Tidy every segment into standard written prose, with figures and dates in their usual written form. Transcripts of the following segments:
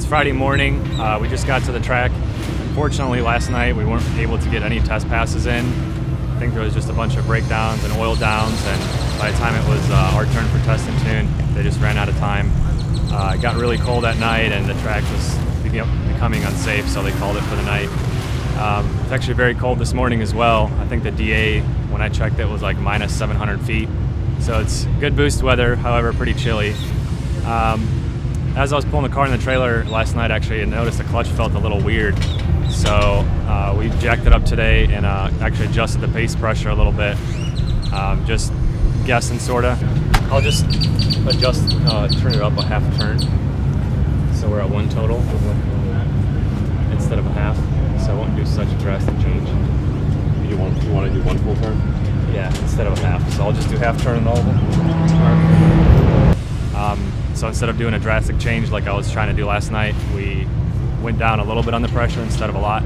it's Friday morning. We just got to the track. Unfortunately, last night we weren't able to get any test passes in. I think there was just a bunch of breakdowns and oil downs, and by the time it was our turn for test and tune, they just ran out of time. It got really cold at night, and the track was becoming unsafe, so they called it for the night. It's actually very cold this morning as well. I think the DA, when I checked it, was like minus 700 feet. So it's good boost weather, however, pretty chilly. As I was pulling the car in the trailer last night, actually, I noticed the clutch felt a little weird. So we jacked it up today and actually adjusted the base pressure a little bit. Just guessing, sorta. I'll just adjust, turn it up a half turn. So we're at 1 total instead of a half. So I won't do such a drastic change. You want to do 1 full turn? Yeah, instead of a half. So I'll just do half turn in all of them. So instead of doing a drastic change like I was trying to do last night, we went down a little bit on the pressure instead of a lot.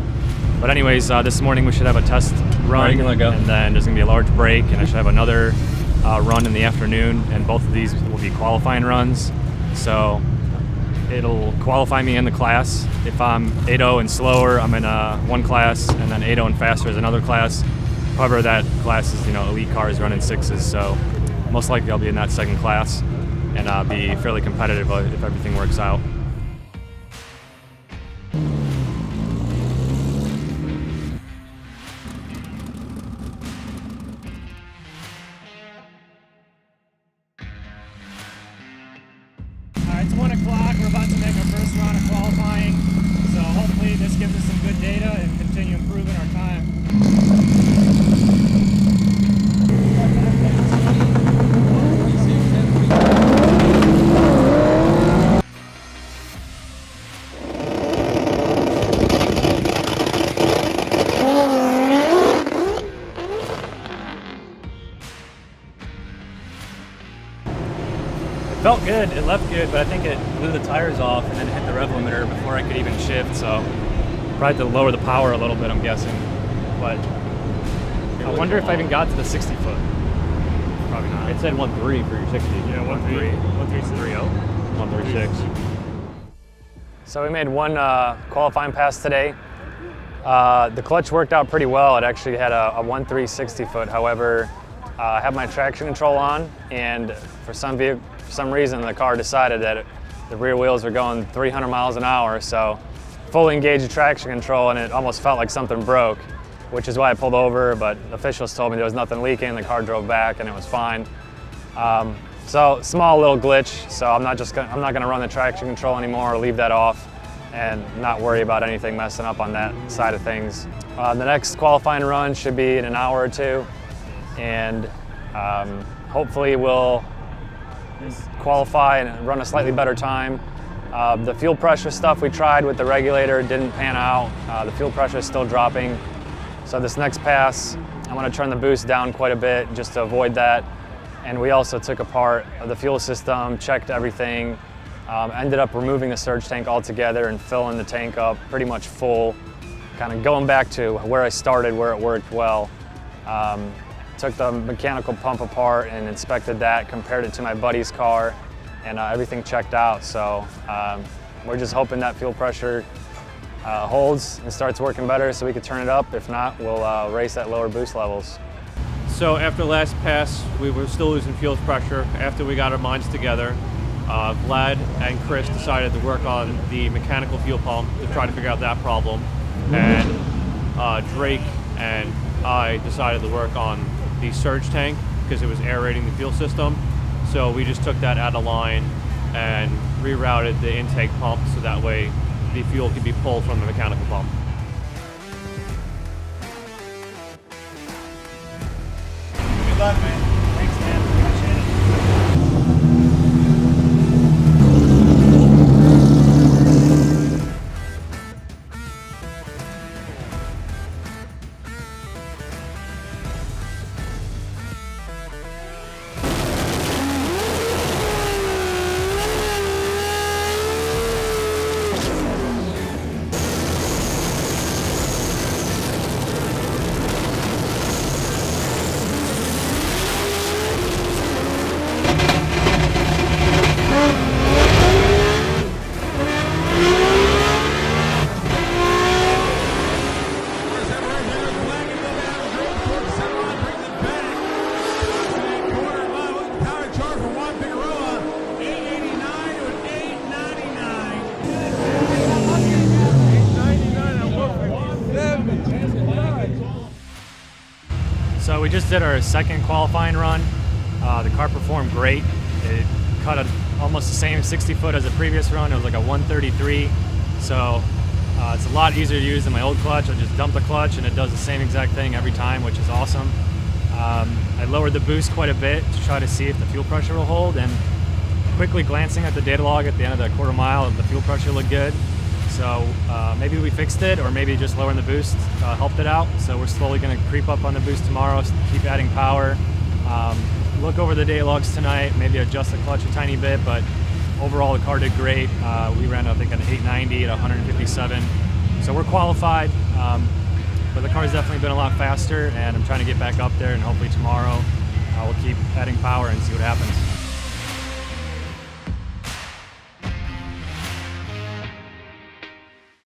But anyways, this morning we should have a test run, and then there's gonna be a large break, and I should have another run in the afternoon, and both of these will be qualifying runs. So it'll qualify me in the class. If I'm 8.0 and slower, I'm in one class, and then 8.0 and faster is another class. However, that class is, elite cars running 6s, so most likely I'll be in that second class and be fairly competitive if everything works out. It's 1 o'clock. We're about to make our first round of qualifying. So hopefully this gives us some good data and continue improving our time. It felt good, it left good, but I think it blew the tires off and then hit the rev limiter before I could even shift, so probably had to lower the power a little bit, I'm guessing. But I wonder if I even got to the 60 foot. Probably not. It said 1.3 for your 60. Yeah, 1.3. 1.330. 1.36. So we made one qualifying pass today. The clutch worked out pretty well. It actually had a 1.360 foot. However, I have my traction control on, and for some reason the car decided that the rear wheels were going 300 miles an hour, so fully engaged the traction control, and it almost felt like something broke, which is why I pulled over, but officials told me there was nothing leaking. The car drove back and it was fine. So small little glitch, so I'm not gonna run the traction control anymore or leave that off and not worry about anything messing up on that side of things. The next qualifying run should be in an hour or two, and hopefully we'll qualify and run a slightly better time. The fuel pressure stuff we tried with the regulator didn't pan out. The fuel pressure is still dropping. So this next pass, I'm gonna turn the boost down quite a bit just to avoid that. And we also took apart the fuel system, checked everything, ended up removing the surge tank altogether and filling the tank up pretty much full, kind of going back to where I started, where it worked well. Took the mechanical pump apart and inspected that, compared it to my buddy's car, and everything checked out. So we're just hoping that fuel pressure holds and starts working better so we could turn it up. If not, we'll race at lower boost levels. So after last pass, we were still losing fuel pressure. After we got our minds together, Vlad and Chris decided to work on the mechanical fuel pump to try to figure out that problem. And Drake and I decided to work on the surge tank because it was aerating the fuel system. So we just took that out of line and rerouted the intake pump so that way the fuel could be pulled from the mechanical pump. Good luck, man. Thanks, man. Appreciate it. just did our second qualifying run. The car performed great. It cut almost the same 60 foot as the previous run. It was like a 133. So it's a lot easier to use than my old clutch. I just dump the clutch and it does the same exact thing every time, which is awesome. I lowered the boost quite a bit to try to see if the fuel pressure will hold, and quickly glancing at the data log at the end of the quarter mile, the fuel pressure looked good. So maybe we fixed it, or maybe just lowering the boost helped it out. So we're slowly going to creep up on the boost tomorrow, keep adding power. Look over the data logs tonight, maybe adjust the clutch a tiny bit, but overall the car did great. We ran, I think, an 890 at 157. So we're qualified, but the car's definitely been a lot faster, and I'm trying to get back up there, and hopefully tomorrow we'll keep adding power and see what happens.